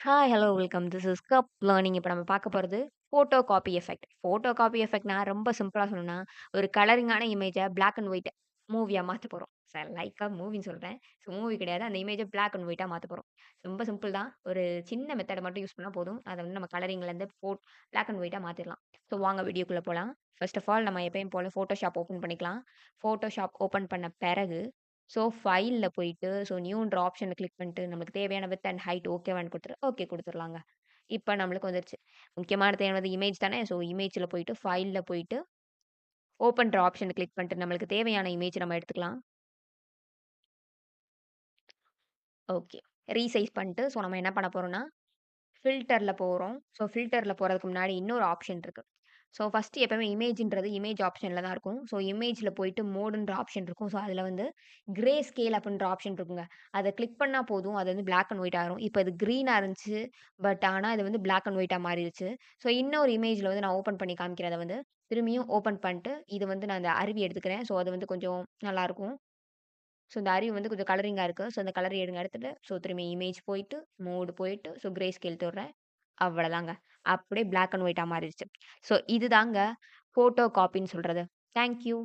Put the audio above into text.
Hi, hello, welcome. This is cup learning. இப்ப நம்ம பார்க்க போறது photo copy effect. Photo copy எஃபெக்ட்னா ரொம்ப சிம்பிளா சொல்லணும்னா, ஒரு கலரிங்கான இமேஜ பிளாக் அண்ட் ஒயிட் மூவியா மாத்த போறோம். லைக்கா மூவின்னு சொல்றேன். ஸோ மூவி கிடையாது. அந்த இமேஜ பிளாக் அண்ட் ஒயிட்டா மாத்த போறோம். ரொம்ப சிம்பிள் தான். ஒரு சின்ன மெத்தட மட்டும் யூஸ் பண்ணா போதும். அத வந்து நம்ம கலரிங்லேருந்து பிளாக் அண்ட் ஒயிட்டா மாத்திரலாம். ஸோ வாங்க வீடியோக்குள்ள போலாம். ஃபர்ஸ்ட் ஆஃப் ஆல் நம்ம எப்பயும் போல Photoshop ஓப்பன் பண்ணிக்கலாம். Photoshop ஓப்பன் பண்ண பிறகு ஃபைல்ல போயிட்டு, நியூன்ற ஆப்ஷன கிளிக் பண்ணிட்டு, நம்மளுக்கு தேவையான விட்த் அண்ட் ஹைட் ஓகேவான்னு ஓகே குடுத்துரலாங்க. இப்ப நம்மளுக்கு வந்துருச்சு. முக்கியமானது தேவையானது இமேஜ் தானே! இமேஜ்ல போயிட்டு, ஃபைல்ல போயிட்டு, ஓப்பன்ற ஆப்ஷன கிளிக் பண்ணிட்டு, நம்மளுக்கு தேவையான இமேஜ் நம்ம எடுத்துக்கலாம். ஓகே. ரீசைஸ் பண்ணிட்டு, நம்ம என்ன பண்ண போறோம்னா, ஃபில்டர்ல போறோம். ஃபில்டர்ல போறதுக்கு முன்னாடி இன்னொரு ஆப்ஷன் இருக்கு. ஃபர்ஸ்ட்டு எப்பவுமே இமேஜ்ன்றது இமேஜ் ஆப்ஷன்ல தான் இருக்கும். இமேஜ்ல போயிட்டு மோடுன்ற ஆப்ஷன் இருக்கும். அதில வந்து கிரே ஸ்கேல் அப்டின்ற ஆப்ஷன் இருக்குங்க. அத கிளிக் பண்ணா போதும். அது வந்து பிளாக் அண்ட் ஒயிட் ஆயிரும். இப்ப இது கிரீனா இருந்துச்சு. ஆனா இது வந்து பிளாக் அண்ட் ஒயிட்டா மாறிருச்சு. இன்னொரு இமேஜ்ல வந்து நான் ஓப்பன் பண்ணி காமிக்கிறேன் அத வந்து. திரும்பியும் ஓப்பன் பண்ணிட்டு, இது வந்து நான் அந்த அருவி எடுத்துக்கிறேன். அது வந்து கொஞ்சம் நல்லாருக்கும். இந்த அருவி வந்து கொஞ்சம் கலரிங்கா இருக்கு. அந்த கலர் எடுத்துட்டு, திரும்பி இமேஜ் போயிட்டு, மோடு போயிட்டு, கிரே ஸ்கேல் தொடுறேன். அவ்வளதாங்க. அப்படியே பிளாக் அண்ட் ஒயிட்டா மாறிருச்சு. இதுதாங்க ஃபோட்டோ காப்பின்னு சொல்றது. Thank you.